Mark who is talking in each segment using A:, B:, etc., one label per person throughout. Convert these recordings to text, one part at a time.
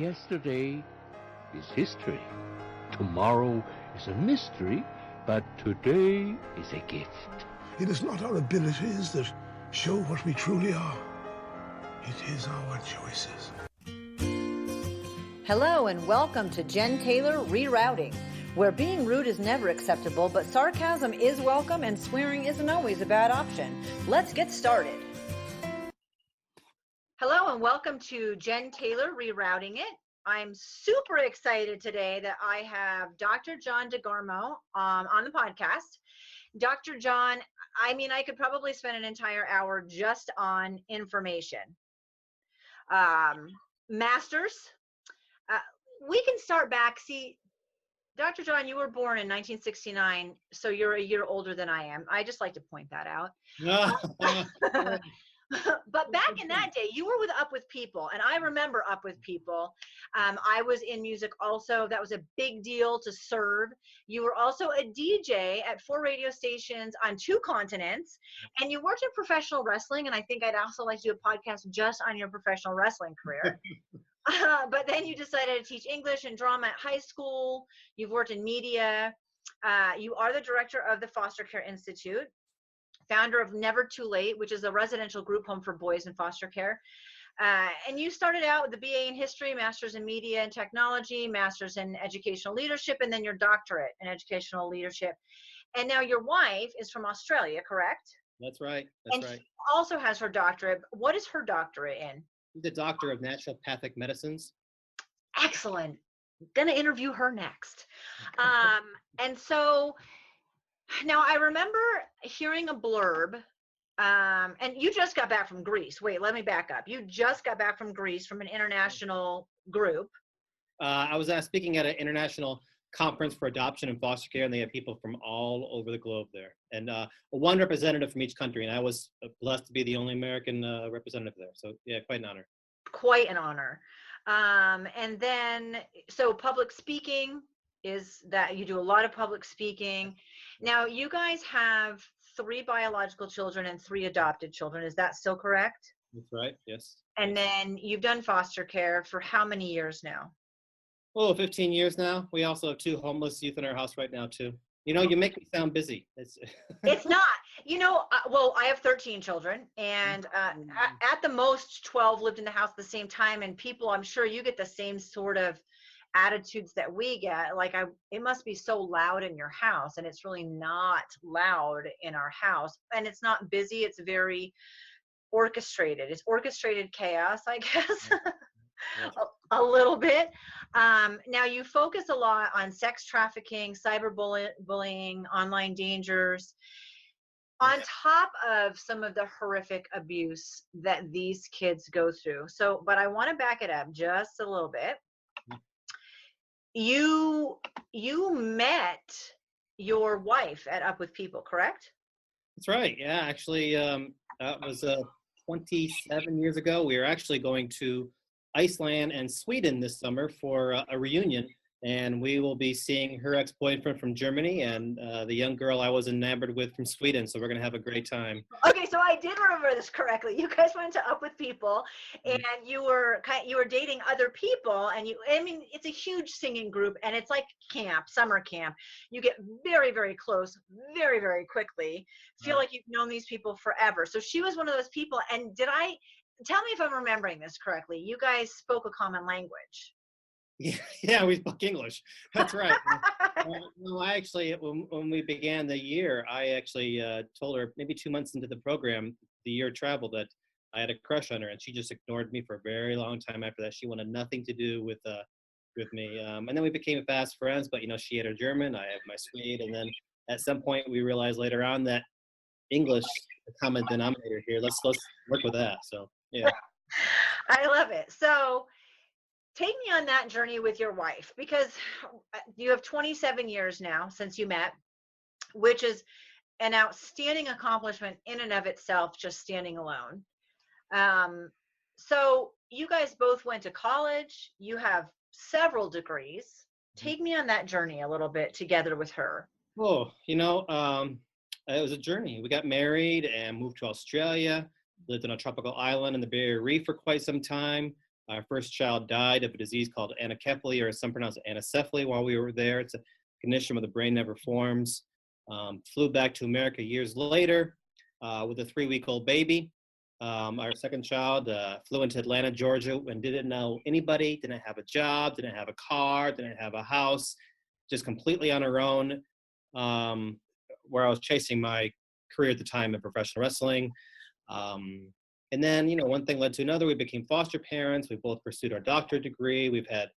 A: yesterday is history. Tomorrow is a mystery, but today is a gift.
B: It is not our abilities that show what we truly are. It is our choices.
C: Hello and welcome to Jen Taylor Rerouting, where being rude is never acceptable, but sarcasm is welcome and swearing isn't always a bad option. Let's get started. Hello and welcome to Jen Taylor Rerouting It. I'm super excited today that I have Dr. John DeGarmo on the podcast. Dr. John, I could probably spend an entire hour just on information. Masters. We can start back. See, Dr. John, you were born in 1969, so you're a year older than I am. I just like to point that out. But back in that day, you were Up With People, and I remember Up With People. I was in music also. That was a big deal to serve. You were also a DJ at 4 radio stations on 2 continents, and you worked in professional wrestling, and I think I'd also like to do a podcast just on your professional wrestling career. But then you decided to teach English and drama at high school. You've worked in media. You are the director of the Foster Care Institute, founder of Never Too Late, which is a residential group home for boys in foster care. And you started out with the BA in history, master's in media and technology, master's in educational leadership, and then your doctorate in educational leadership. And now your wife is from Australia, correct?
D: That's right.
C: She also has her doctorate. What is her doctorate in?
D: She's a doctor of naturopathic medicines.
C: Excellent. Gonna interview her next. And so now I remember hearing a blurb, and you just got back from Greece. Wait, let me back up. You just got back from Greece from an international group.
D: I was speaking at an international conference for adoption and foster care, and they had people from all over the globe there, and one representative from each country, and I was blessed to be the only American representative there. So yeah, quite an honor.
C: Quite an honor. And then, so public speaking is that you do a lot of public speaking. Now, you guys have 3 biological children and 3 adopted children. Is that still correct?
D: That's right, yes.
C: And then you've done foster care for how many years now?
D: 15 years now. We also have 2 homeless youth in our house right now, too. You know, you make me sound busy.
C: It's not. Well, I have 13 children, and at the most 12 lived in the house at the same time, and people, I'm sure you get the same sort of attitudes that we get. Like, it must be so loud in your house, and it's really not loud in our house, and it's not busy. It's very orchestrated. It's orchestrated chaos, I guess. a little bit. Now you focus a lot on sex trafficking, cyberbullying, online dangers, on top of some of the horrific abuse that these kids go through. So, but I want to back it up just a little bit. You met your wife at Up With People, correct?
D: That's right. Yeah, actually, that was 27 years ago. We were actually going to Iceland and Sweden this summer for a reunion, and we will be seeing her ex-boyfriend from Germany and the young girl I was enamored with from Sweden, so we're going to have a great time.
C: Okay, so I did remember this correctly. You guys went to Up With People, and you were dating other people, and it's a huge singing group, and it's like camp, summer camp. You get very, very close very, very quickly. Feel like you've known these people forever. So she was one of those people, and tell me if I'm remembering this correctly. You guys spoke a common language.
D: Yeah, we spoke English. That's right. I actually, when we began the year, I actually told her maybe 2 months into the program, the year travel, that I had a crush on her, and she just ignored me for a very long time after that. She wanted nothing to do with me. And then we became fast friends, but she had her German, I have my Swede, and then at some point we realized later on that English, the common denominator here, let's work with that. So yeah.
C: I love it. So take me on that journey with your wife, because you have 27 years now since you met, which is an outstanding accomplishment in and of itself, just standing alone. So you guys both went to college. You have several degrees. Take me on that journey a little bit together with her.
D: Oh, it was a journey. We got married and moved to Australia, lived on a tropical island in the Barrier Reef for quite some time. Our first child died of a disease called anencephaly, or some pronounce it anencephaly, while we were there. It's a condition where the brain never forms. Flew back to America years later with a 3-week-old baby. Our second child flew into Atlanta, Georgia, and didn't know anybody, didn't have a job, didn't have a car, didn't have a house, just completely on her own, where I was chasing my career at the time in professional wrestling. And then, one thing led to another. We became foster parents. We both pursued our doctorate degree. We've had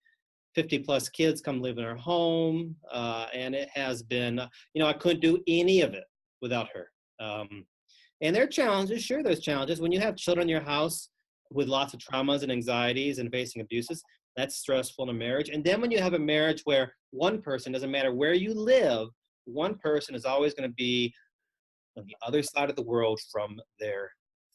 D: 50 plus kids come live in our home. And it has been, I couldn't do any of it without her. And there are challenges. Sure, there's challenges. When you have children in your house with lots of traumas and anxieties and facing abuses, that's stressful in a marriage. And then when you have a marriage where one person, doesn't matter where you live, one person is always going to be on the other side of the world from their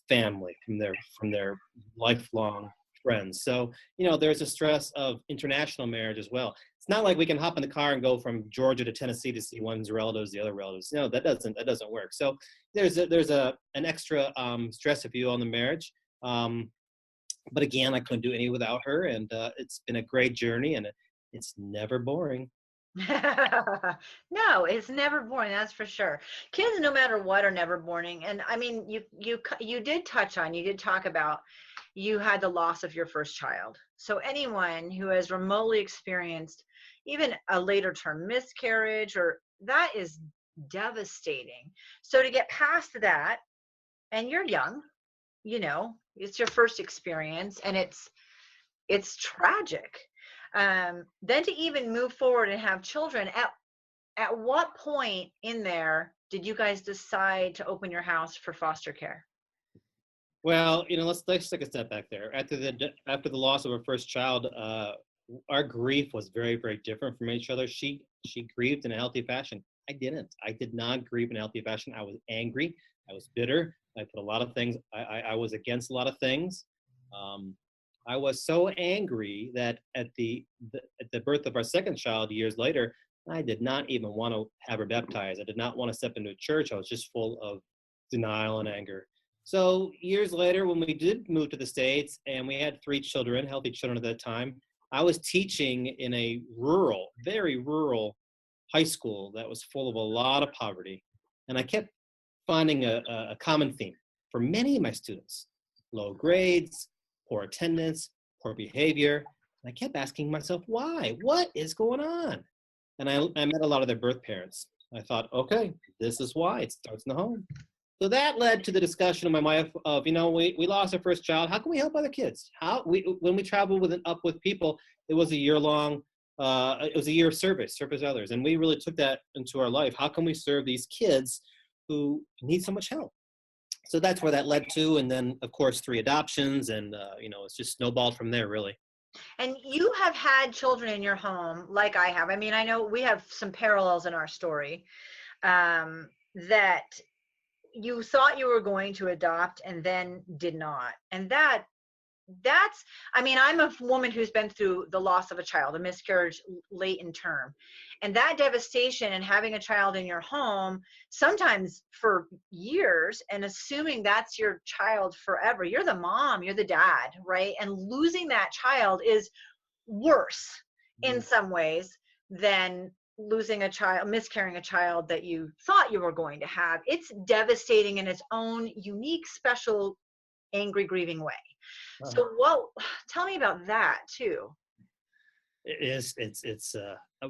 D: family, from their lifelong friends. So, there's a stress of international marriage as well. It's not like we can hop in the car and go from Georgia to Tennessee to see one's relatives, the other relatives. No, that doesn't work. So there's an extra stress, if you will, on the marriage. But again, I couldn't do any without her, and it's been a great journey, and it's never boring.
C: No, it's never boring, that's for sure. Kids, no matter what, are never boring. And I mean, you did talk about you had the loss of your first child. So anyone who has remotely experienced even a later term miscarriage, or that is devastating. So to get past that, and you're young, it's your first experience, and it's tragic. Then to even move forward and have children, at what point in there did you guys decide to open your house for foster care?
D: Well, let's take a step back there. After the loss of our first child, our grief was very, very different from each other. She grieved in a healthy fashion. I didn't. I did not grieve in a healthy fashion. I was angry. I was bitter. I put a lot of things. I was against a lot of things. I was so angry that at the birth of our second child years later, I did not even want to have her baptized. I did not want to step into a church. I was just full of denial and anger. So years later, when we did move to the States and we had 3 children, healthy children at that time, I was teaching in a very rural high school that was full of a lot of poverty. And I kept finding a common theme for many of my students: low grades, poor attendance, poor behavior. And I kept asking myself, why? What is going on? And I met a lot of their birth parents. I thought, okay, this is why. It starts in the home. So that led to the discussion with my wife of, we lost our first child. How can we help other kids? When we traveled with people, it was a year-long, it was a year of service others. And we really took that into our life. How can we serve these kids who need so much help? So that's where that led to. And then, of course, 3 adoptions. And, it's just snowballed from there, really.
C: And you have had children in your home like I have. I mean, I know we have some parallels in our story, that you thought you were going to adopt and then did not. And that's, I mean, I'm a woman who's been through the loss of a child, a miscarriage late in term. And that devastation and having a child in your home, sometimes for years, and assuming that's your child forever. You're the mom, you're the dad, right? And losing that child is worse in some ways than losing a child, miscarrying a child that you thought you were going to have. It's devastating in its own unique, special, angry, grieving way. So tell me about that too.
D: It's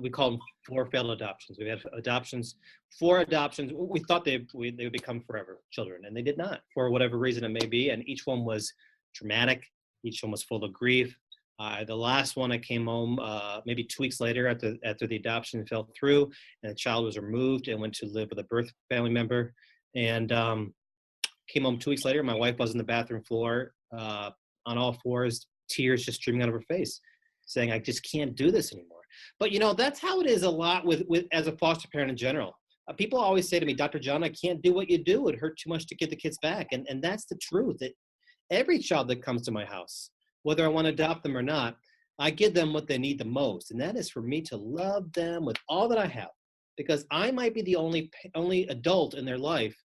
D: we call them 4 failed adoptions. We had 4 adoptions. We thought they would become forever children, and they did not, for whatever reason it may be. And each one was traumatic. Each one was full of grief. The last one, I came home maybe 2 weeks later after the adoption fell through, and the child was removed and went to live with a birth family member. And came home 2 weeks later. My wife was on the bathroom floor on all fours, tears just streaming out of her face, saying, I just can't do this anymore. But, that's how it is a lot with as a foster parent in general. People always say to me, Dr. John, I can't do what you do. It hurt too much to get the kids back. And that's the truth. That every child that comes to my house, whether I want to adopt them or not, I give them what they need the most. And that is for me to love them with all that I have, because I might be the only adult in their life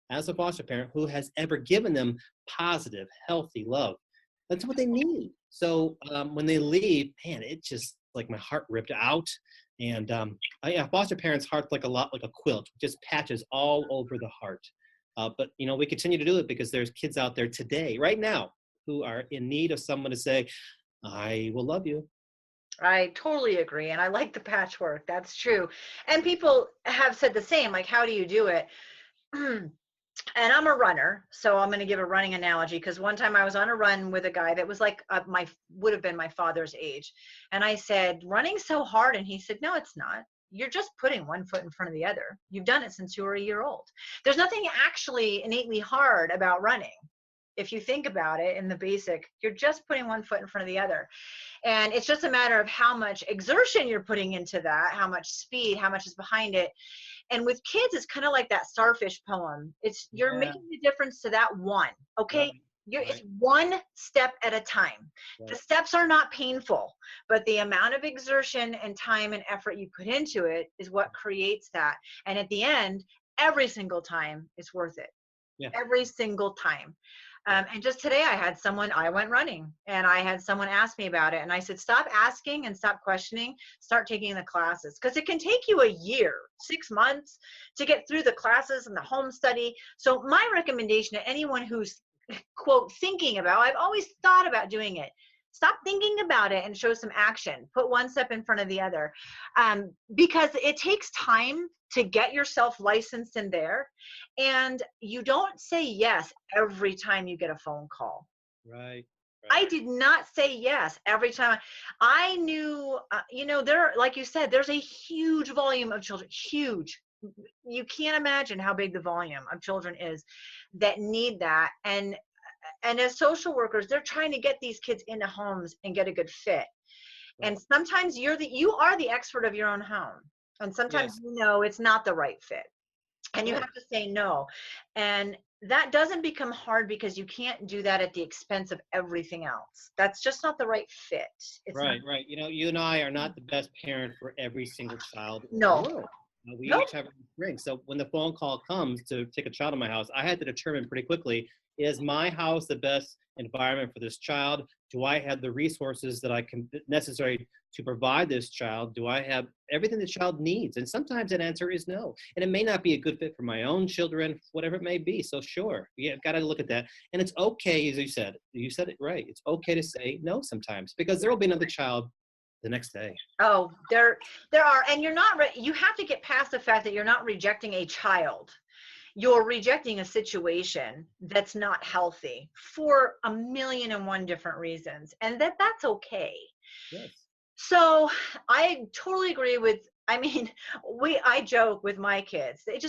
D: as a foster parent who has ever given them positive, healthy love. That's what they need. So when they leave, man, it just like my heart ripped out. And yeah, foster parents' heart's like a quilt, just patches all over the heart. But we continue to do it because there's kids out there today, right now, who are in need of someone to say, "I will love you."
C: I totally agree. And I like the patchwork. That's true. And people have said the same, like, how do you do it? And I'm a runner, so I'm going to give a running analogy, because one time I was on a run with a guy that was like would have been my father's age. And I said, "Running's so hard." And he said, "No, it's not. You're just putting one foot in front of the other. You've done it since you were a year old. There's nothing actually innately hard about running. If you think about it in the basic, you're just putting one foot in front of the other. And it's just a matter of how much exertion you're putting into that, how much speed, how much is behind it. And with kids, it's kind of like that starfish poem. You're making the difference to that one, okay?
D: Right.
C: It's one step at a time.
D: Right.
C: The steps are not painful, but the amount of exertion and time and effort you put into it is what creates that. And at the end, every single time, it's worth it.
D: Yeah.
C: Every single time. And just today I went running, and I had someone ask me about it, and I said, stop asking and stop questioning, start taking the classes, because it can take you a year, 6 months to get through the classes and the home study. So my recommendation to anyone who's, quote, thinking about, I've always thought about doing it, stop thinking about it and show some action. Put one step in front of the other, because it takes time to get yourself licensed in there. And you don't say yes every time you get a phone call.
D: Right.
C: I did not say yes every time. I knew, there, like you said, there's a huge volume of children, huge. You can't imagine how big the volume of children is that need that. And as social workers, they're trying to get these kids into homes and get a good fit. Right. And sometimes you are the expert of your own home. And sometimes it's not the right fit. And you have to say no. And that doesn't become hard because you can't do that at the expense of everything else. That's just not the right fit. It's
D: right. You and I are not the best parent for every single child.
C: No.
D: We each have a ring. So when the phone call comes to take a child in my house, I had to determine pretty quickly, is my house the best environment for this child? Do I have the resources that I can necessary to provide this child? Do I have everything the child needs? And sometimes that answer is no. And it may not be a good fit for my own children, whatever it may be. So sure, you've got to look at that. And it's okay, as you said it right. It's okay to say no sometimes, because there will be another child the next day.
C: Oh, there are. And you have to get past the fact that you're not rejecting a child. You're rejecting a situation that's not healthy for 1,000,001 different reasons. And that's okay.
D: Yes.
C: So I totally agree with, I joke with my kids. You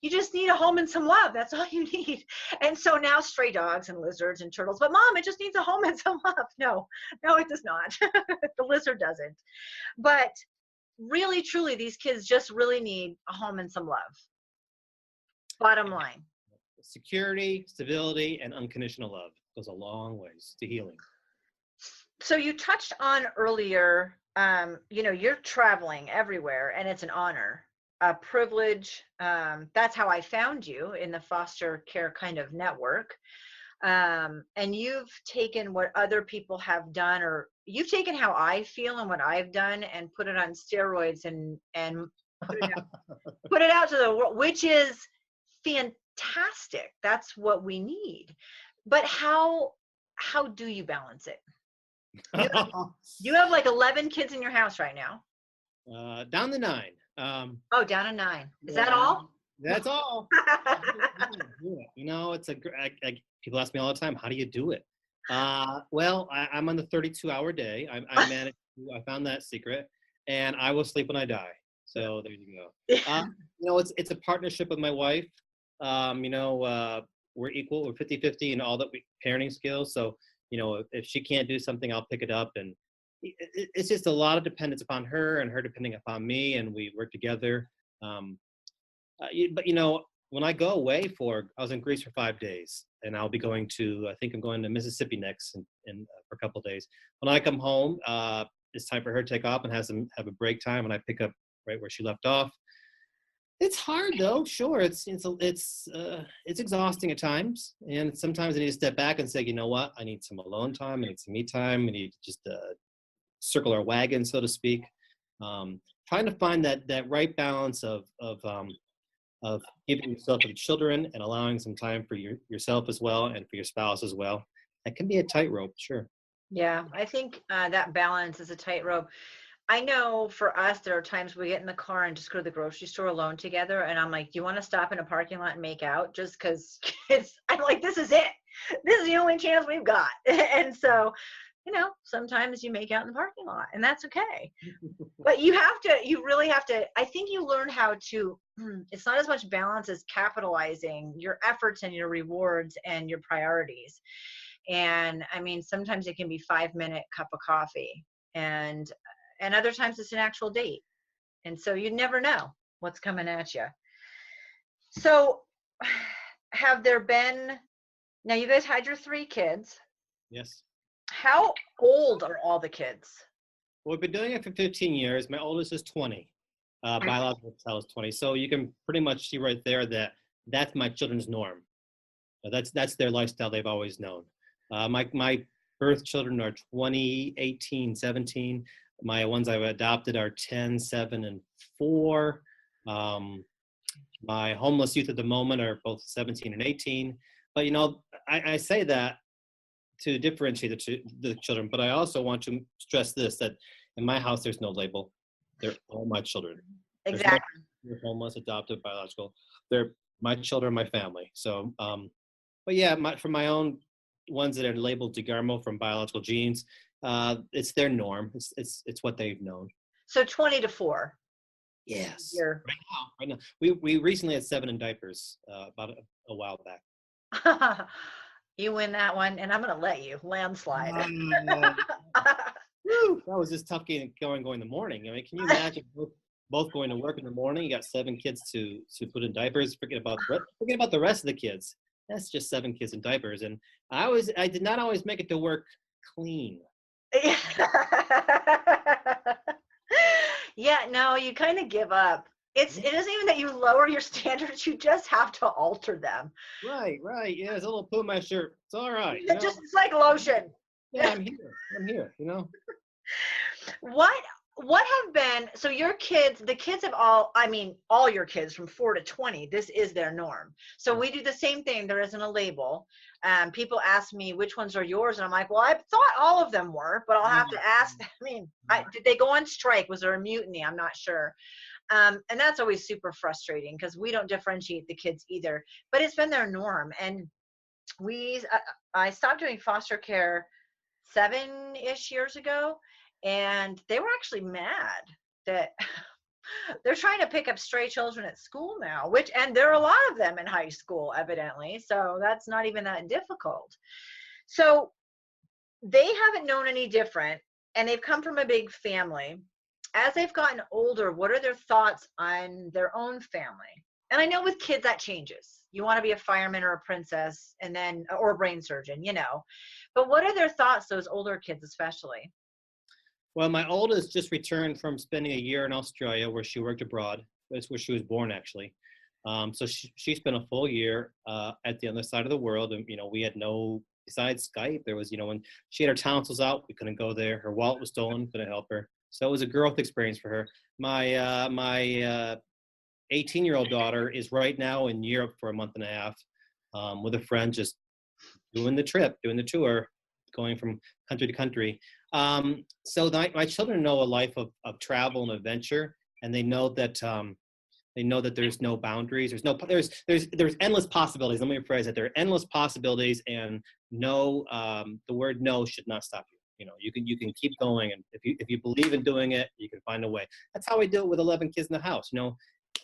C: just need a home and some love. That's all you need. And so now stray dogs and lizards and turtles, but Mom, it just needs a home and some love. No, it does not. The lizard doesn't. But really, truly, these kids just really need a home and some love. Bottom line.
D: Security, stability, and unconditional love goes a long ways to healing.
C: So you touched on earlier, you're traveling everywhere, and it's an honor, a privilege. That's how I found you in the foster care kind of network. And you've taken what other people have done, or you've taken how I feel and what I've done and put it on steroids and put it out to the world, which is fantastic. That's what we need. But how do you balance it? You have like 11 kids in your house right now.
D: Down to 9.
C: Down to 9. Is that all?
D: That's all. It's people ask me all the time, how do you do it? Well, I'm on the 32-hour day. I managed. I found that secret, and I will sleep when I die. So there you go. It's a partnership with my wife. We're equal. We're 50-50 in all that parenting skills. So, if she can't do something, I'll pick it up. And it's just a lot of dependence upon her and her depending upon me, and we work together. But when I go away I was in Greece for 5 days, and I'll be going I think I'm going to Mississippi next in for a couple of days. When I come home, it's time for her to take off and have a break time, and I pick up right where she left off. It's hard though. Sure, it's exhausting at times, and sometimes I need to step back and say, you know what, I need some alone time. I need some me time. We need to just circle our wagon, so to speak. Trying to find that right balance of giving yourself to the children and allowing some time for yourself as well and for your spouse as well. That can be a tightrope, sure.
C: Yeah, I think that balance is a tightrope. I know for us, there are times we get in the car and just go to the grocery store alone together. And I'm like, do you want to stop in a parking lot and make out? Just because I'm like, this is it. This is the only chance we've got. And so, sometimes you make out in the parking lot and that's okay. But you really have to, I think you learn how to, it's not as much balance as capitalizing your efforts and your rewards and your priorities. And I mean, sometimes it can be 5-minute cup of coffee and other times it's an actual date. And so you never know what's coming at you. So have there been, now you guys had your 3 kids.
D: Yes.
C: How old are all the kids?
D: Well, we've been doing it for 15 years. My oldest is 20. Biological child is 20. So you can pretty much see right there that that's my children's norm. That's their lifestyle they've always known. My birth children are 20, 18, 17. My ones I've adopted are 10, 7, and 4. My homeless youth at the moment are both 17 and 18. But, I say that to differentiate the children, but I also want to stress this, that in my house, there's no label. They're all my children.
C: Exactly.
D: They're homeless, adopted, biological. They're my children, my family. So, but yeah, for my own ones that are labeled DeGarmo from biological genes, it's their norm. It's what they've known.
C: So 20 to 4.
D: Yes.
C: You're...
D: Right now. We recently had 7 in diapers about a while back.
C: You win that one, and I'm going to let you landslide.
D: That was just tough going in the morning. I mean, can you imagine both going to work in the morning? You got 7 kids to put in diapers. Forget about the rest of the kids. That's just 7 kids in diapers, and I did not always make it to work clean.
C: Yeah, no, you kind of give up. It isn't even that you lower your standards, you just have to alter them.
D: Right. Yeah, there's a little poo in my shirt. It's all right.
C: It's like lotion.
D: Yeah, I'm here,
C: What have been, so your kids, the kids have all your kids from 4 to 20, this is their norm. So we do the same thing. There isn't a label. People ask me which ones are yours, and I'm like, well, I thought all of them were, but I'll have to ask. Did they go on strike? Was there a mutiny? I'm not sure. And that's always super frustrating because we don't differentiate the kids either, but it's been their norm. And I stopped doing foster care 7-ish years ago, and they were actually mad that they're trying to pick up stray children at school now, and there are a lot of them in high school, evidently. So that's not even that difficult. So they haven't known any different, and they've come from a big family. As they've gotten older, what are their thoughts on their own family? And I know with kids that changes. You want to be a fireman or a princess or a brain surgeon, But what are their thoughts, those older kids especially?
D: Well, my oldest just returned from spending a year in Australia where she worked abroad. That's where she was born, actually. So she spent a full year at the other side of the world. And, we had besides Skype, there was, when she had her tonsils out, we couldn't go there. Her wallet was stolen, couldn't help her. So it was a growth experience for her. My 18-year-old daughter is right now in Europe for a month and a half with a friend, just doing the tour, going from country to country. So my children know a life of travel and adventure, and they know that there's no boundaries. There's endless possibilities. Let me rephrase that. There are endless possibilities, and the word no should not stop you. You can keep going, and if you believe in doing it, you can find a way. That's how we do it with 11 kids in the house.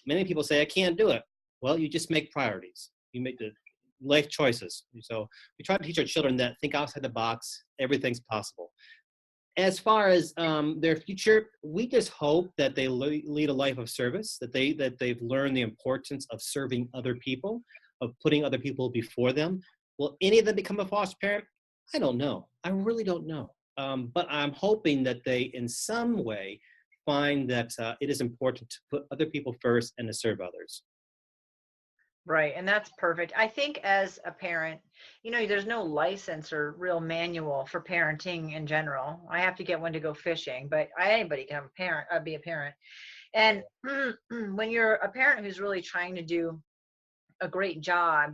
D: Many people say I can't do it. Well, you just make priorities. You make the life choices. So we try to teach our children that think outside the box. Everything's possible. As far as their future, we just hope that they lead a life of service. That they've learned the importance of serving other people, of putting other people before them. Will any of them become a foster parent? I don't know. I really don't know. But I'm hoping that they, in some way, find that it is important to put other people first and to serve others.
C: Right. And that's perfect. I think as a parent, there's no license or real manual for parenting in general. I have to get one to go fishing, but anybody can have a parent, be a parent. And when you're a parent who's really trying to do a great job,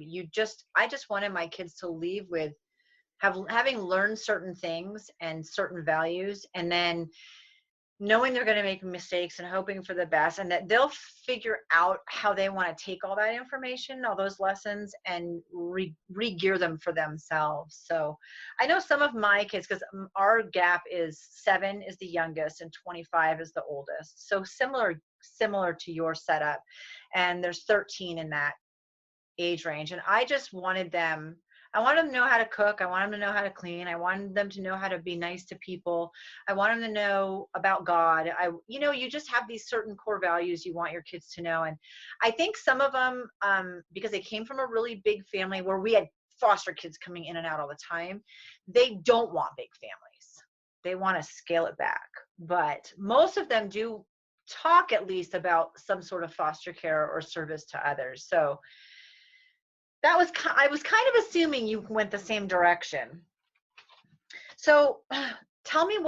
C: I just wanted my kids to leave with having learned certain things and certain values, and then knowing they're going to make mistakes and hoping for the best, and that they'll figure out how they want to take all that information, all those lessons, and re-gear them for themselves. So I know some of my kids, because our gap is 7 is the youngest and 25 is the oldest. So similar to your setup. And there's 13 in that age range. And I just wanted them to know how to cook. I want them to know how to clean. I wanted them to know how to be nice to people. I want them to know about God. You just have these certain core values you want your kids to know. And I think some of them, because they came from a really big family where we had foster kids coming in and out all the time, they don't want big families. They want to scale it back. But most of them do talk at least about some sort of foster care or service to others. So I was kind of assuming you went the same direction. So tell me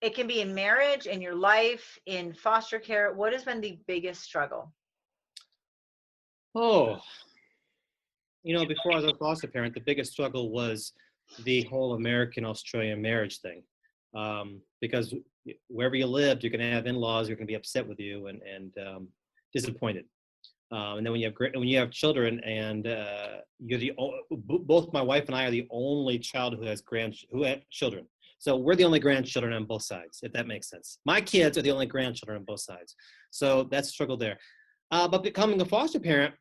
C: it can be in marriage, in your life, in foster care. What has been the biggest struggle?
D: Oh, before I was a foster parent, the biggest struggle was the whole American-Australian marriage thing. Because wherever you lived, you're going to have in-laws who are going to be upset with you and disappointed. And then when you have children, and both my wife and I are the only child who had children. So we're the only grandchildren on both sides, if that makes sense. My kids are the only grandchildren on both sides. So that's a struggle there. But becoming a foster parent,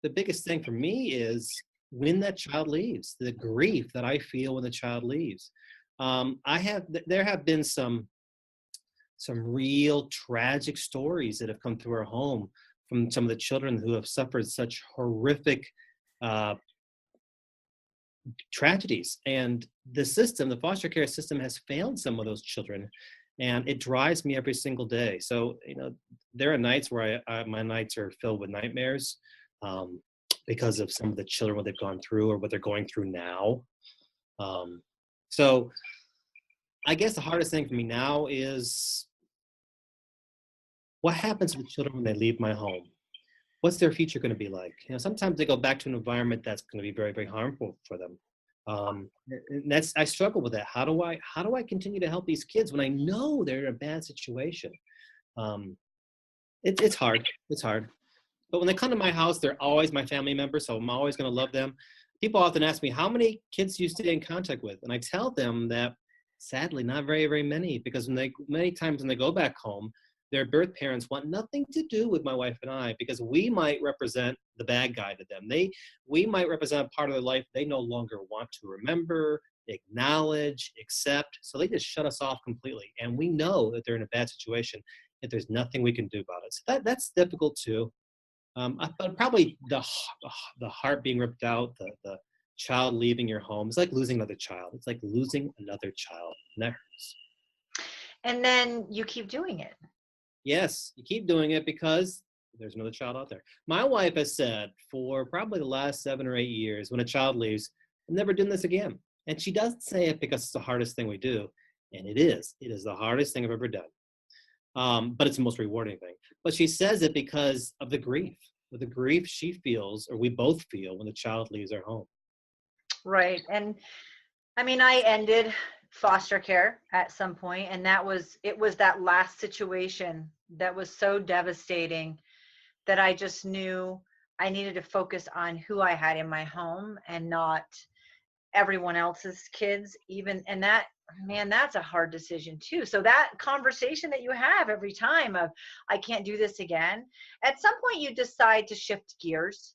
D: the biggest thing for me is when that child leaves, the grief that I feel when the child leaves. There have been some real tragic stories that have come through our home from some of the children who have suffered such horrific tragedies. And the foster care system has failed some of those children, and it drives me every single day. So, there are nights where my nights are filled with nightmares because of some of the children, what they've gone through or what they're going through now. So I guess the hardest thing for me now is, what happens to the children when they leave my home? What's their future going to be like? Sometimes they go back to an environment that's going to be very, very harmful for them. And I struggle with that. How do I continue to help these kids when I know they're in a bad situation? It's hard. It's hard. But when they come to my house, they're always my family members, so I'm always going to love them. People often ask me, how many kids do you stay in contact with? And I tell them that, sadly, not very, very many, because many times when they go back home, their birth parents want nothing to do with my wife and I, because we might represent the bad guy to them. We might represent a part of their life they no longer want to remember, acknowledge, accept. So they just shut us off completely. And we know that they're in a bad situation, and there's nothing we can do about it. So that's difficult too. But probably the heart being ripped out, the child leaving your home, it's like losing another child. It's like losing another child. And that hurts.
C: And then you keep doing it.
D: Yes, you keep doing it because there's another child out there. My wife has said for probably the last 7 or 8 years, when a child leaves, I'm never doing this again. And she doesn't say it because it's the hardest thing we do. And it is. It is the hardest thing I've ever done. But it's the most rewarding thing. But she says it because of the grief she feels, or we both feel, when the child leaves our home.
C: Right. And I mean, I ended foster care at some point, and it was that last situation that was so devastating that I just knew I needed to focus on who I had in my home and not everyone else's kids and that's a hard decision too. So that conversation that you have every time of, I can't do this again, at some point you decide to shift gears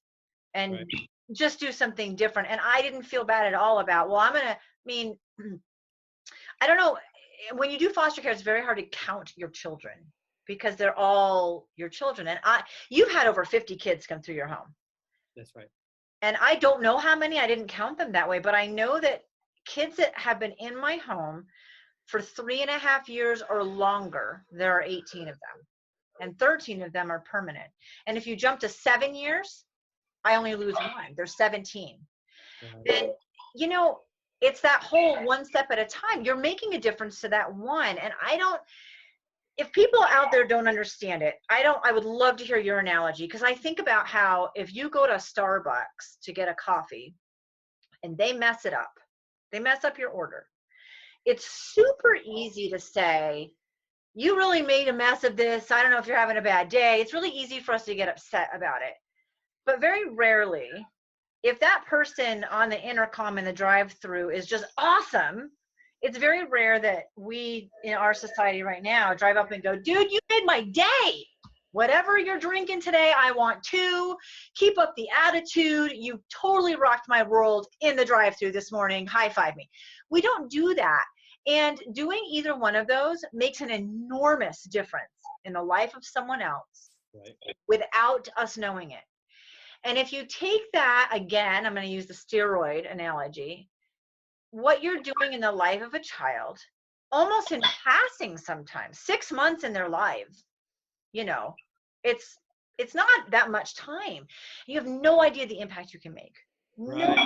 C: and right. Just do something different. And I didn't feel bad at all about, I don't know, when you do foster care, it's very hard to count your children because they're all your children. And you've had over 50 kids come through your home.
D: That's right.
C: And I don't know how many, I didn't count them that way, but I know that kids that have been in my home for 3.5 years or longer, there are 18 of them. And 13 of them are permanent. And if you jump to 7 years, I only lose one. There's 17. Then, you know, it's that whole one step at a time. You're making a difference to that one. And if people out there don't understand it, I would love to hear your analogy, because I think about how if you go to Starbucks to get a coffee and they mess it up, they mess up your order. It's super easy to say, you really made a mess of this. I don't know if you're having a bad day. It's really easy for us to get upset about it. But very rarely, if that person on the intercom in the drive-thru is just awesome, it's very rare that we in our society right now drive up and go, dude, you made my day. Whatever you're drinking today, I want to. Keep up the attitude. You totally rocked my world in the drive-thru this morning. High five me. We don't do that. And doing either one of those makes an enormous difference in the life of someone else, right, without us knowing it. And if you take that, again, I'm going to use the steroid analogy, what you're doing in the life of a child, almost in passing sometimes, 6 months in their lives, you know, it's not that much time. You have no idea the impact you can make.
D: Right. No.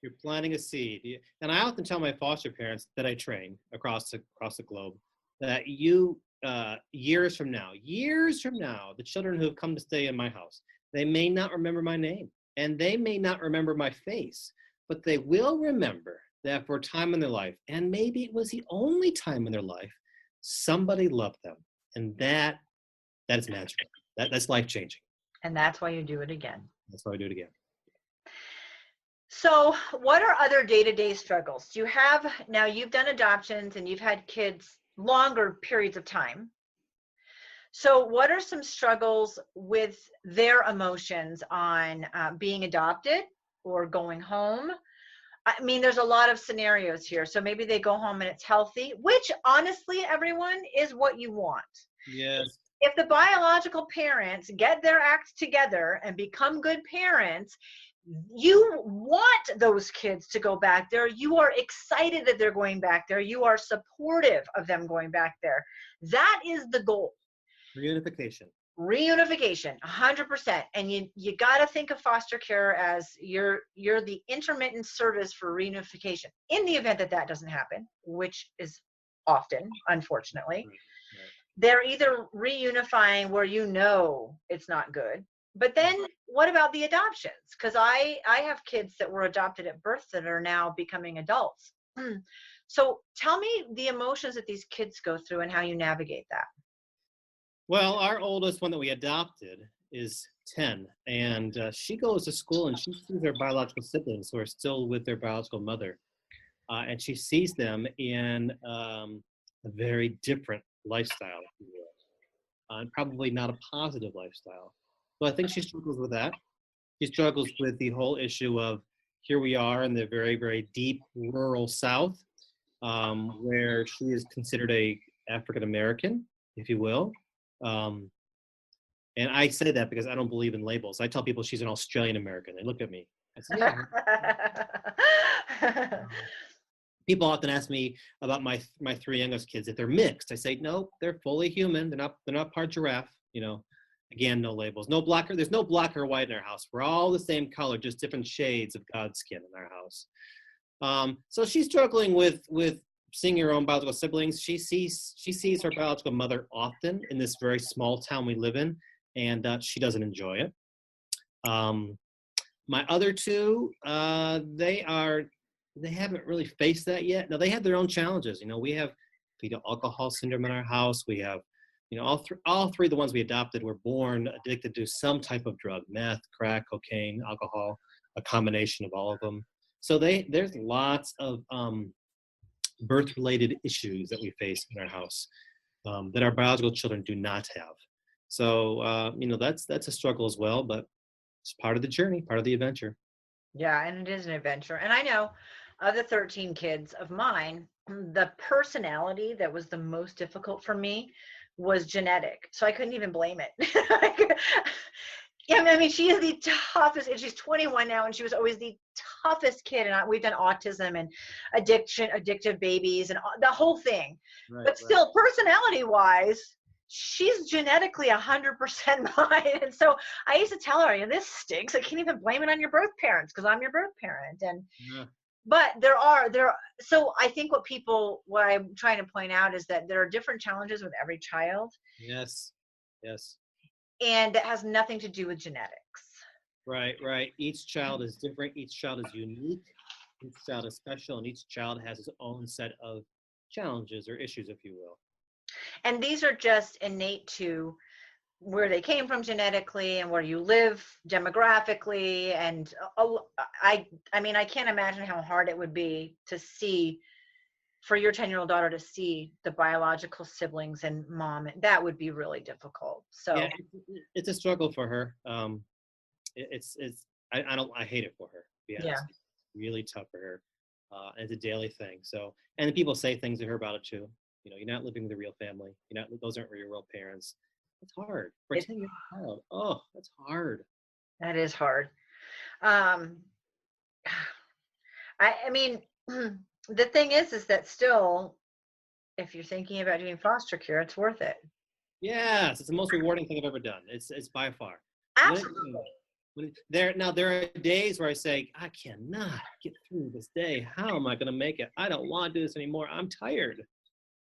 D: You're planting a seed. And I often tell my foster parents that I train across the globe that years from now, the children who have come to stay in my house, they may not remember my name and they may not remember my face, but they will remember that for a time in their life, and maybe it was the only time in their life, somebody loved them. And that is magical. That's life-changing.
C: And that's why you do it again.
D: That's why I do it again.
C: So what are other day-to-day struggles? Do you have, now you've done adoptions and you've had kids longer periods of time. So what are some struggles with their emotions on being adopted or going home? I mean, there's a lot of scenarios here. So maybe they go home and it's healthy, which honestly, everyone, is what you want.
D: Yes.
C: If the biological parents get their act together and become good parents, you want those kids to go back there. You are excited that they're going back there. You are supportive of them going back there. That is the goal.
D: Reunification,
C: 100%. And you got to think of foster care as you're the intermittent service for reunification. In the event that doesn't happen, which is often, unfortunately, they're either reunifying where you know it's not good. But then what about the adoptions? Because I have kids that were adopted at birth that are now becoming adults. So tell me the emotions that these kids go through and how you navigate that.
D: Well, our oldest one that we adopted is 10, and she goes to school and she sees her biological siblings who are still with their biological mother. And she sees them in a very different lifestyle, if you will, and probably not a positive lifestyle. So I think she struggles with that. She struggles with the whole issue of here we are in the very, very deep rural South, where she is considered a African-American, if you will. And I say that because I don't believe in labels. I tell people she's an Australian-American. They look at me. I say, yeah. People often ask me about my 3 youngest kids, if they're mixed. I say, no, they're fully human. They're not part giraffe, you know. Again, no labels, no black. There's no black or white in our house. We're all the same color, just different shades of God's skin in our house. So she's struggling with seeing her own biological siblings. She sees her biological mother often in this very small town we live in, and she doesn't enjoy it. My other 2, they haven't really faced that yet. Now they have their own challenges. You know, we have fetal alcohol syndrome in our house. We have, you know, all three of the ones we adopted were born addicted to some type of drug, meth, crack, cocaine, alcohol, a combination of all of them. So there's lots of birth-related issues that we face in our house that our biological children do not have. So, you know, that's a struggle as well, but it's part of the journey, part of the adventure.
C: Yeah, and it is an adventure. And I know of the 13 kids of mine, the personality that was the most difficult for me was genetic. So I couldn't even blame it. Yeah, I mean, she is the toughest, and she's 21 now, and she was always the toughest kid, and we've done autism and addictive babies, and the whole thing.
D: Right,
C: But still, personality-wise, she's genetically 100% mine. And so I used to tell her, this stinks. I can't even blame it on your birth parents because I'm your birth parent. And but so I think what I'm trying to point out is that there are different challenges with every child.
D: Yes.
C: And that has nothing to do with genetics.
D: Right. Each child is different. Each child is unique. Each child is special, and each child has its own set of challenges or issues, if you will.
C: And these are just innate to where they came from genetically and where you live demographically. And I mean, I can't imagine how hard it would be to see, for your 10-year-old daughter to see the biological siblings and mom. That would be really difficult. So
D: yeah, it's a struggle for her. I hate it for her. Yeah, it's really tough for her. It's a daily thing. So, and then people say things to her about it too. You're not living with a real family. Those aren't your real parents. It's hard for a 10-year-old child. Oh, that's hard.
C: That is hard. I mean, the thing is that still, if you're thinking about doing foster care, it's worth it.
D: Yes, it's the most rewarding thing I've ever done. It's by far.
C: Absolutely.
D: There are days where I say, I cannot get through this day. How am I going to make it? I don't want to do this anymore. I'm tired.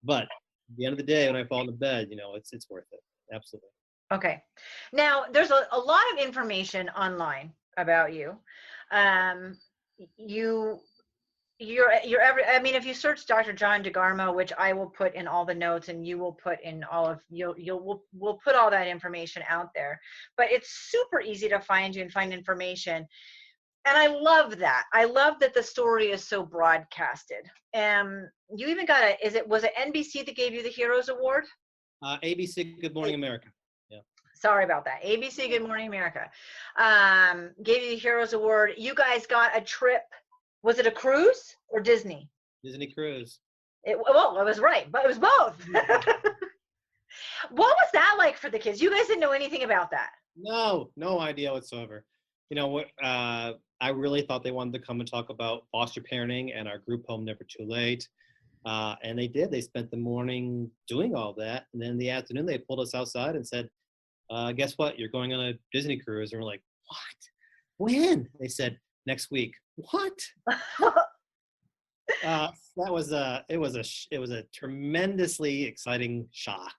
D: But at the end of the day, when I fall into bed, it's worth it. Absolutely.
C: Okay. Now, there's a lot of information online about you. If you search Dr. John DeGarmo, which I will put in all the notes, and you will put in all of we'll put all that information out there. But it's super easy to find you and find information. And I love that. I love that the story is so broadcasted. You even got was it NBC that gave you the Heroes Award?
D: ABC Good Morning America. Yeah.
C: Sorry about that. ABC Good Morning America gave you the Heroes Award. You guys got a trip. Was it a cruise or Disney?
D: Disney cruise.
C: I was right, but it was both. What was that like for the kids? You guys didn't know anything about that.
D: No idea whatsoever. I really thought they wanted to come and talk about foster parenting and our group home Never Too Late. And they did. They spent the morning doing all that. And then in the afternoon, they pulled us outside and said, guess what? You're going on a Disney cruise. And we're like, what? When? They said, next week. What? It was a tremendously exciting shock.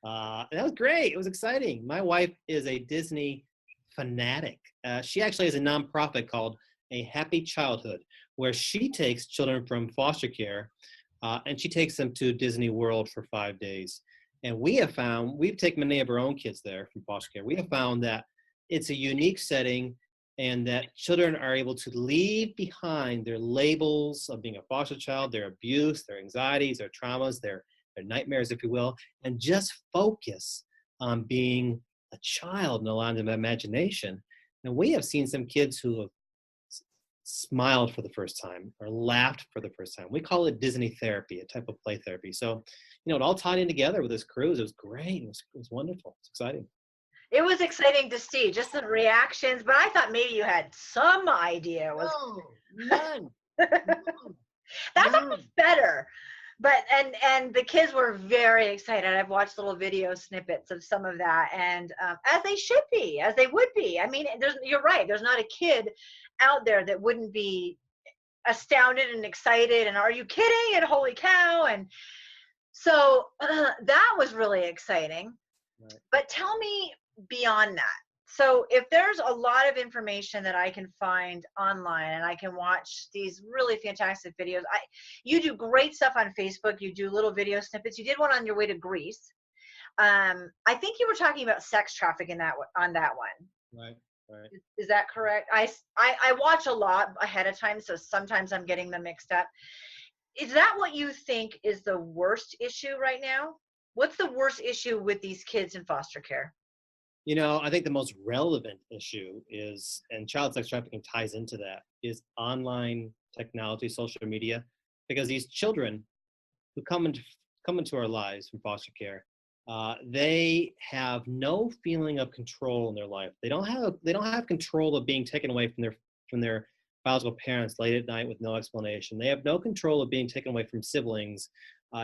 D: That was great. It was exciting. My wife is a Disney fanatic. She actually has a nonprofit called A Happy Childhood, where she takes children from foster care and she takes them to Disney World for 5 days. And we've taken many of our own kids there from foster care. We have found that it's a unique setting, and that children are able to leave behind their labels of being a foster child, their abuse, their anxieties, their traumas, their nightmares, if you will, and just focus on being a child and allowing them imagination. And we have seen some kids who have smiled for the first time or laughed for the first time. We call it Disney therapy, a type of play therapy. So, it all tied in together with this cruise. It was great. It was wonderful. It's exciting.
C: It was exciting to see just the reactions, but I thought maybe you had some idea.
D: None.
C: That's almost better. But and the kids were very excited. I've watched little video snippets of some of that, and as they should be, as they would be. I mean, you're right. There's not a kid out there that wouldn't be astounded and excited. And are you kidding? And holy cow! And so that was really exciting. Right. But tell me beyond that. So if there's a lot of information that I can find online and I can watch these really fantastic videos, you do great stuff on Facebook. You do little video snippets. You did one on your way to Greece. I think you were talking about sex trafficking on that one.
D: Right.
C: Is that correct? I watch a lot ahead of time, so sometimes I'm getting them mixed up. Is that what you think is the worst issue right now? What's the worst issue with these kids in foster care?
D: I think the most relevant issue is, and child sex trafficking ties into that, is online technology, social media, because these children who come into our lives from foster care, they have no feeling of control in their life. They don't have control of being taken away from their biological parents late at night with no explanation. They have no control of being taken away from siblings,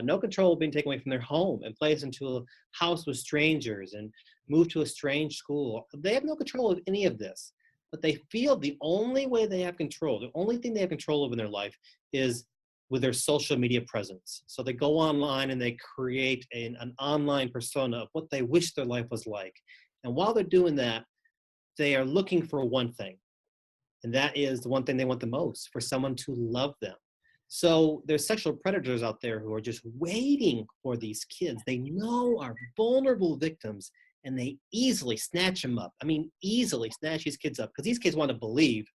D: no control of being taken away from their home and placed into a house with strangers and moved to a strange school. They have no control of any of this, but they feel the only way they have control, the only thing they have control over in their life is with their social media presence. So they go online and they create an online persona of what they wish their life was like. And while they're doing that, they are looking for one thing. And that is the one thing they want the most, for someone to love them. So there's sexual predators out there who are just waiting for these kids they know are vulnerable victims, and they easily snatch them up. I mean, easily snatch these kids up, because these kids want to believe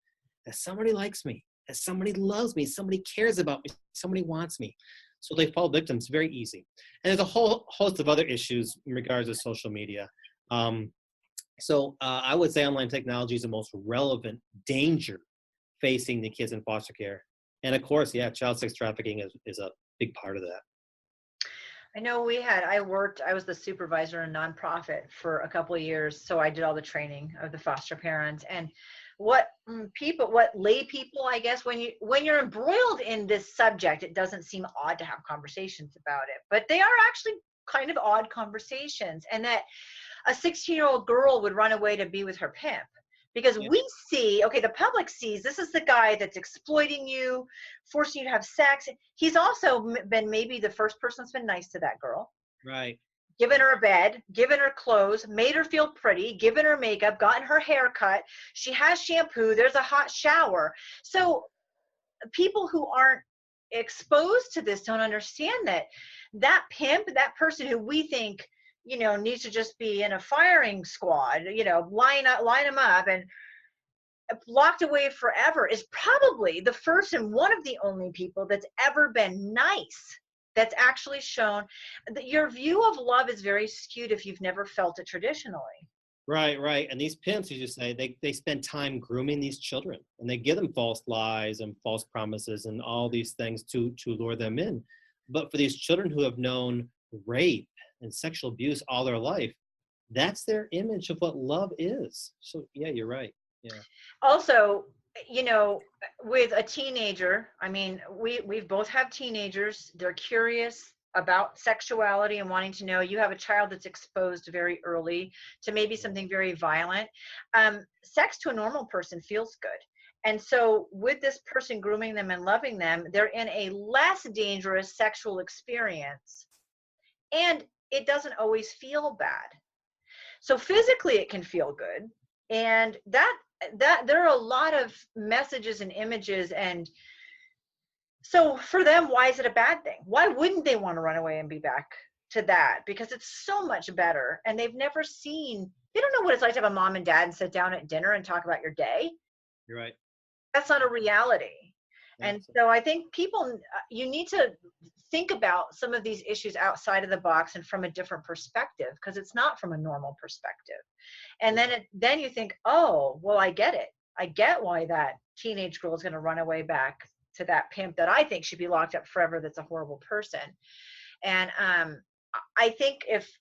D: that somebody likes me, that somebody loves me, somebody cares about me, somebody wants me. So they fall victims very easy. And there's a whole host of other issues in regards to social media. I would say online technology is the most relevant danger facing the kids in foster care. And of course, yeah, child sex trafficking is a big part of that.
C: I know I was the supervisor in a nonprofit for a couple of years. So I did all the training of the foster parents, and what lay people, I guess, when you're embroiled in this subject, it doesn't seem odd to have conversations about it, but they are actually kind of odd conversations. And that a 16-year-old girl would run away to be with her pimp, because we see, okay, the public sees this is the guy that's exploiting you, forcing you to have sex. He's also been maybe the first person that's been nice to that girl.
D: Right.
C: Given her a bed, given her clothes, made her feel pretty, given her makeup, gotten her hair cut. She has shampoo. There's a hot shower. So people who aren't exposed to this don't understand that pimp, that person who we think, needs to just be in a firing squad, line them up and locked away forever, is probably the first and one of the only people that's ever been nice, that's actually shown that your view of love is very skewed if you've never felt it traditionally.
D: Right. And these pimps, as you say, they spend time grooming these children, and they give them false lies and false promises and all these things to lure them in. But for these children who have known rape and sexual abuse all their life, that's their image of what love is. So yeah, you're right. Yeah.
C: Also, with a teenager, I mean, we've both have teenagers. They're curious about sexuality and wanting to know. You have a child that's exposed very early to maybe something very violent. Sex to a normal person feels good. And so with this person grooming them and loving them, they're in a less dangerous sexual experience. And it doesn't always feel bad. So physically it can feel good. And that there are a lot of messages and images. And so for them, why is it a bad thing? Why wouldn't they want to run away and be back to that? Because it's so much better. And they don't know what it's like to have a mom and dad and sit down at dinner and talk about your day.
D: You're right.
C: That's not a reality. And so I think you need to think about some of these issues outside of the box and from a different perspective, because it's not from a normal perspective. And then you think, oh, well, I get it. I get why that teenage girl is going to run away back to that pimp that I think should be locked up forever. That's a horrible person. And I think if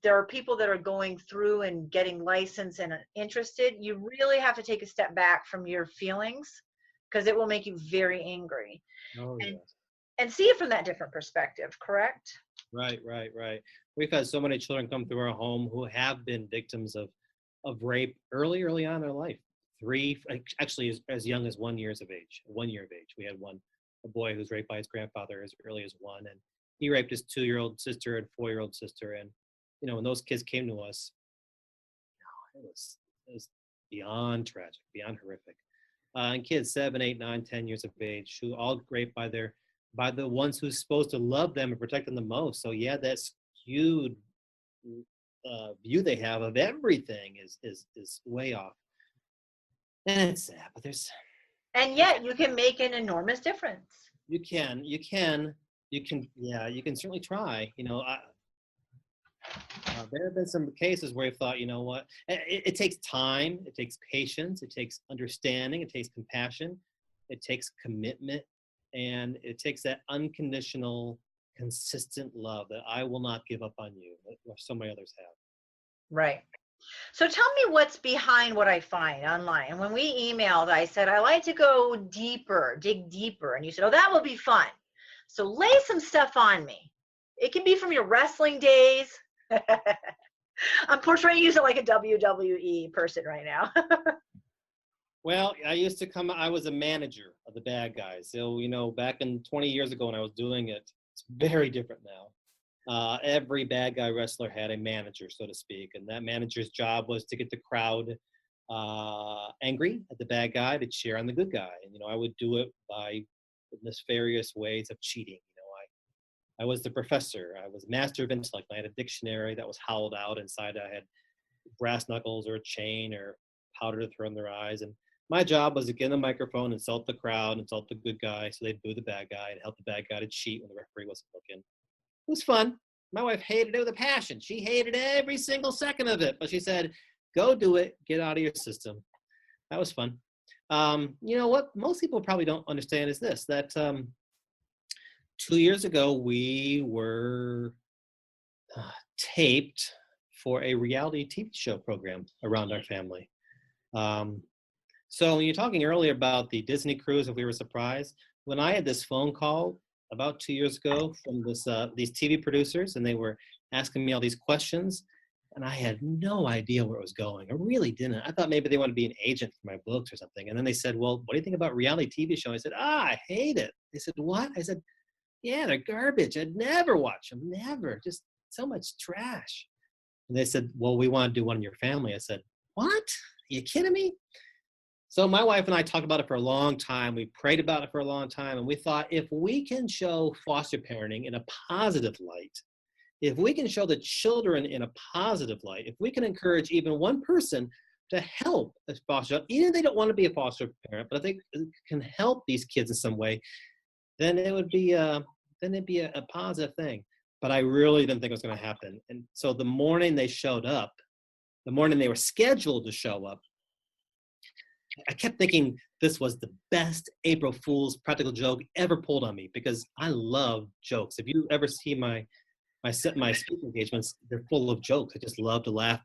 C: there are people that are going through and getting licensed and interested, you really have to take a step back from your feelings, because it will make you very angry.
D: Oh, yes.
C: And see it from that different perspective, correct?
D: Right. We've had so many children come through our home who have been victims of rape early on in their life. Actually as young as 1 year of age. We had a boy who was raped by his grandfather as early as 1, and he raped his 2-year-old sister and 4-year-old sister. And when those kids came to us, it was beyond tragic, beyond horrific. And kids 7, 8, 9, 10 years of age who all raped by the ones who's supposed to love them and protect them the most. So yeah, that skewed view they have of everything is way off. And it's sad, but
C: and yet you can make an enormous difference.
D: You can certainly try. There have been some cases where I thought, what, it takes time, it takes patience, it takes understanding, it takes compassion, it takes commitment, and it takes that unconditional, consistent love that I will not give up on you, that so many others have.
C: Right. So tell me what's behind what I find online. And when we emailed, I said, I like to go deeper, dig deeper. And you said, oh, that will be fun. So lay some stuff on me. It can be from your wrestling days. I'm portraying you as like a WWE person right now.
D: Well, I was a manager of the bad guys. So, back in 20 years ago when I was doing it, it's very different now. Every bad guy wrestler had a manager, so to speak. And that manager's job was to get the crowd angry at the bad guy to cheer on the good guy. And, I would do it by nefarious ways of cheating. I was the professor. I was master of intellect. I had a dictionary that was hollowed out. Inside I had brass knuckles or a chain or powder to throw in their eyes. And my job was to get in the microphone, insult the crowd, insult the good guy, so they'd boo the bad guy and help the bad guy to cheat when the referee wasn't looking. It was fun. My wife hated it with a passion. She hated every single second of it. But she said, go do it. Get out of your system. That was fun. What most people probably don't understand is this, that 2 years ago, we were taped for a reality TV show program around our family. So when you're talking earlier about the Disney cruise, if we were surprised, when I had this phone call about 2 years ago from these TV producers, and they were asking me all these questions, and I had no idea where it was going. I really didn't. I thought maybe they wanted to be an agent for my books or something. And then they said, well, what do you think about reality TV show? I said, I hate it. They said, what? I said, yeah, they're garbage. I'd never watch them. Never. Just so much trash. And they said, well, we want to do one in your family. I said, what? Are you kidding me? So my wife and I talked about it for a long time. We prayed about it for a long time. And we thought, if we can show foster parenting in a positive light, if we can show the children in a positive light, if we can encourage even one person to help a foster child, even if they don't want to be a foster parent, but if they can help these kids in some way, then it'd be a positive thing. But I really didn't think it was going to happen. And so the morning they showed up, the morning they were scheduled to show up, I kept thinking this was the best April Fool's practical joke ever pulled on me, because I love jokes. If you ever see my speaking engagements, they're full of jokes. I just love to laugh.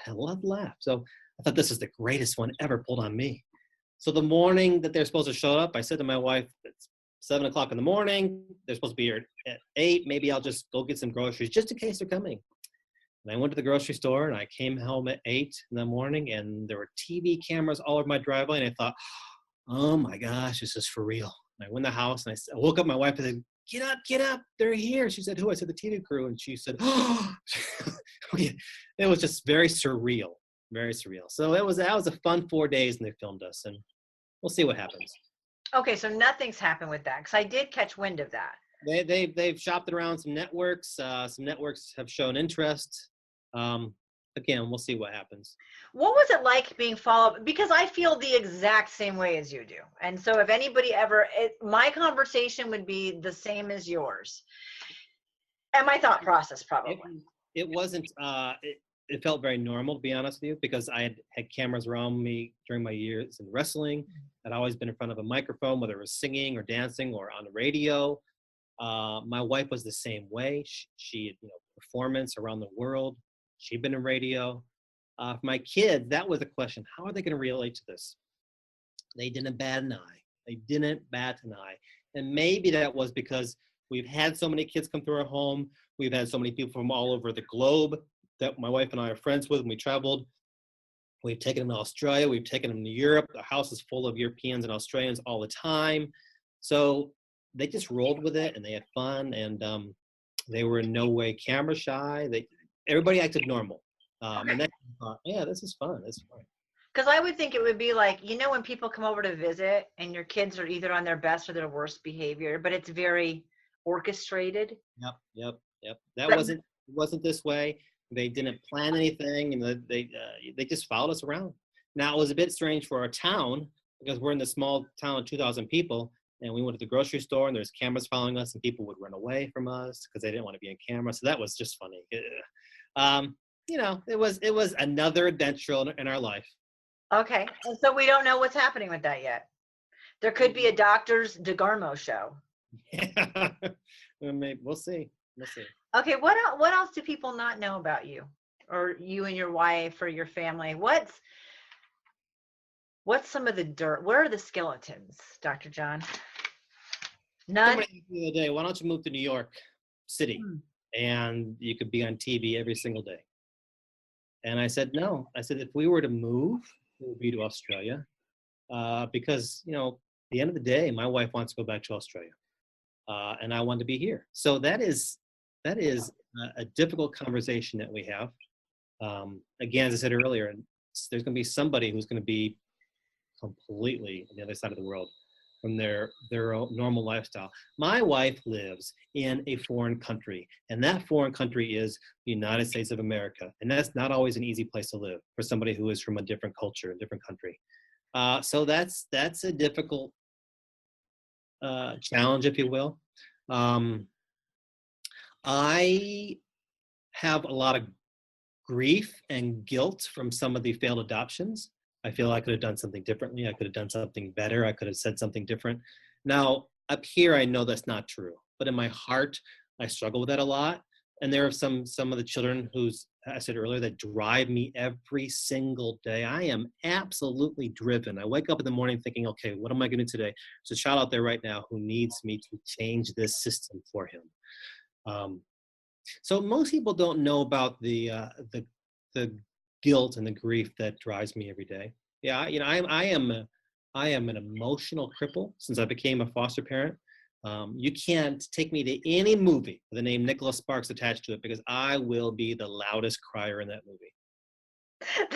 D: I love to laugh. So I thought this is the greatest one ever pulled on me. So the morning that they're supposed to show up, I said to my wife, it's 7 o'clock in the morning. They're supposed to be here at 8. Maybe I'll just go get some groceries just in case they're coming. And I went to the grocery store and I came home at 8 in the morning, and there were TV cameras all over my driveway. And I thought, oh my gosh, this is for real. And I went in the house and I woke up my wife and said, get up, they're here. She said, who? I said, the TV crew. And she said, oh, it was just very surreal, very surreal. So that was a fun 4 days, and they filmed us, and we'll see what happens.
C: Okay, so nothing's happened with that, because I did catch wind of that.
D: They've shopped it around some networks. Some networks have shown interest. Again, we'll see what happens.
C: What was it like being followed? Because I feel the exact same way as you do. And so if anybody my conversation would be the same as yours. And my thought process probably.
D: It wasn't, it felt very normal, to be honest with you, because I had cameras around me during my years in wrestling. I'd always been in front of a microphone, whether it was singing or dancing or on the radio. My wife was the same way. She had, performance around the world. She'd been in radio. For my kids, that was a question. How are they going to relate to this? They didn't bat an eye. And maybe that was because we've had so many kids come through our home. We've had so many people from all over the globe that my wife and I are friends with when we traveled. We've taken them to Australia. We've taken them to Europe. The house is full of Europeans and Australians all the time. So they just rolled with it, and they had fun, and they were in no way camera shy. Everybody acted normal. And then I thought, yeah, this is fun. It's fun.
C: Because I would think it would be like, when people come over to visit and your kids are either on their best or their worst behavior, but it's very orchestrated.
D: Yep. That wasn't this way. They didn't plan anything, and they just followed us around. Now, it was a bit strange for our town, because we're in this small town of 2,000 people, and we went to the grocery store, and there's cameras following us, and people would run away from us because they didn't want to be on camera. So that was just funny. It was another adventure in our life.
C: Okay, and so we don't know what's happening with that yet. There could be a John DeGarmo show.
D: Yeah, we'll see.
C: Okay, what else do people not know about you? or you and your wife or your family, what's some of the dirt? Where are the skeletons, Dr. John? None?
D: Somebody asked me the other day, why don't you move to New York City and you could be on TV every single day? And I said, no. I said, if we were to move, it would be to Australia. Because, you know, at the end of the day, my wife wants to go back to Australia. And I want to be here. So that is a difficult conversation that we have. Again, as I said earlier, there's going to be somebody who's going to be completely on the other side of the world from their own normal lifestyle. My wife lives in a foreign country, and that foreign country is the United States of America. And that's not always an easy place to live for somebody who is from a different culture, a different country. So that's a difficult challenge, if you will. I have a lot of grief and guilt from some of the failed adoptions. I feel I could have done something differently. I could have done something better. I could have said something different. Now, up here, I know that's not true. But in my heart, I struggle with that a lot. And there are some of the children who's, I said earlier, that drive me every single day. I am absolutely driven. I wake up in the morning thinking, okay, what am I going to do today? There's a child out there right now who needs me to change this system for him. So most people don't know about the guilt and the grief that drives me every day. Yeah, you know, I am an emotional cripple since I became a foster parent. You can't take me to any movie with the name Nicholas Sparks attached to it because I will be the loudest crier in that movie.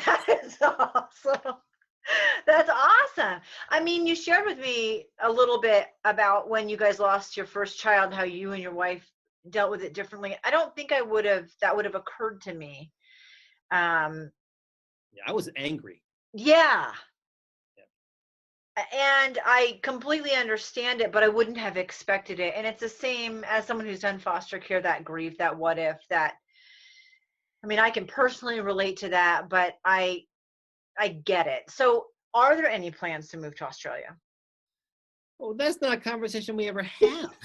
C: That is awesome. That's awesome. I mean, you shared with me a little bit about when you guys lost your first child, how you and your wife dealt with it differently. I don't think that would have occurred to me.
D: Yeah, I was angry.
C: Yeah. And I completely understand it, but I wouldn't have expected it. And it's the same as someone who's done foster care, that grief, that what if, that, I mean, I can personally relate to that, but I get it. So are there any plans to move to Australia?
D: Well, that's not a conversation we ever have.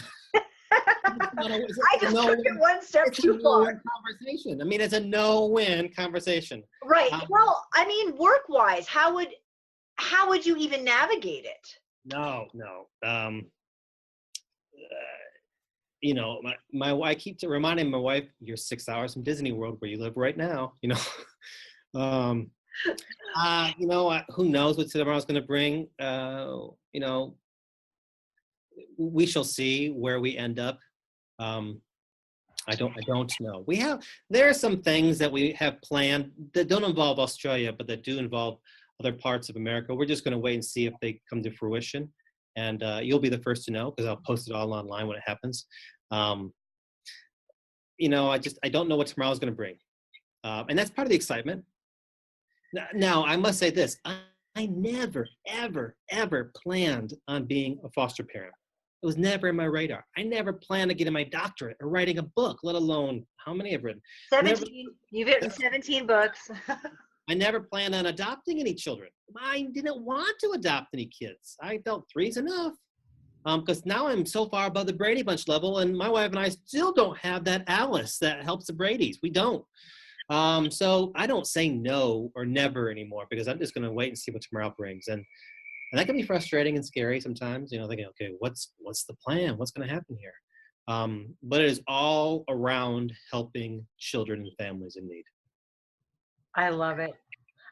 C: I just took it one step too far.
D: Conversation. I mean, it's a no-win conversation.
C: Right. Well, I mean, work-wise, how would you even navigate it?
D: No. You know, I keep reminding my wife, you're 6 hours from Disney World where you live right now. You know, you know, who knows what tomorrow's going to bring? You know, we shall see where we end up. I don't know. There are some things that we have planned that don't involve Australia, but that do involve other parts of America. We're just going to wait and see if they come to fruition. And you'll be the first to know because I'll post it all online when it happens. You know, I don't know what tomorrow's going to bring. And that's part of the excitement. Now, I must say this. I never, ever, ever planned on being a foster parent. It was never in my radar. I never planned to get my doctorate or writing a book, let alone how many I've written.
C: 17. You've written 17 books.
D: I never planned on adopting any children. I didn't want to adopt any kids. I felt 3's enough. Because now I'm so far above the Brady Bunch level, and my wife and I still don't have that Alice that helps the Bradys. We don't. So I don't say no or never anymore because I'm just going to wait and see what tomorrow brings. And that can be frustrating and scary sometimes, you know, thinking, okay, what's the plan? What's going to happen here? But it is all around helping children and families in need.
C: I love it.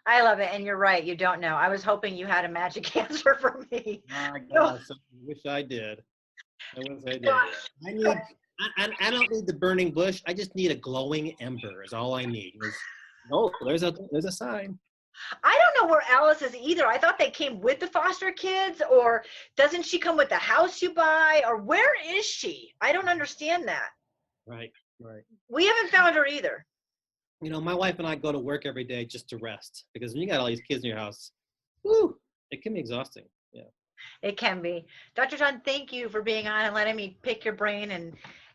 C: I love it. And you're right. You don't know. I was hoping you had a magic answer for me.
D: My gosh, I wish I did. I don't need the burning bush. I just need a glowing ember is all I need. There's a sign.
C: I don't know where Alice is either. I thought they came with the foster kids, or doesn't she come with the house you buy, or where is she? I don't understand that.
D: Right.
C: We haven't found her either.
D: You know, my wife and I go to work every day just to rest because when you got all these kids in your house, whew, it can be exhausting. Yeah.
C: It can be. Dr. John, thank you for being on and letting me pick your brain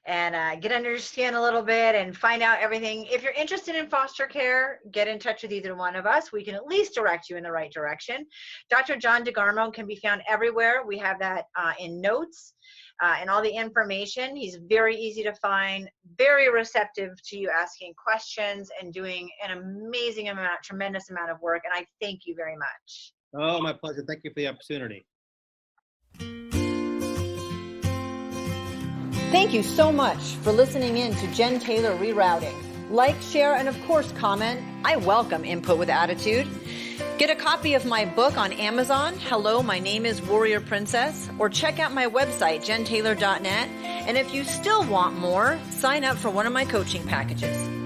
C: and get under your skin a little bit and find out everything. If you're interested in foster care, get in touch with either one of us. We can at least direct you in the right direction. Dr. John DeGarmo can be found everywhere. We have that in notes and all the information. He's very easy to find, very receptive to you asking questions, and doing an amazing amount, tremendous amount of work. And I thank you very much.
D: Oh, my pleasure. Thank you for the opportunity.
E: Thank you so much for listening in to Jen Taylor Rerouting. Like, share, and of course, comment. I welcome input with attitude. Get a copy of my book on Amazon, Hello, My Name is Warrior Princess, or check out my website, jentaylor.net. And if you still want more, sign up for one of my coaching packages.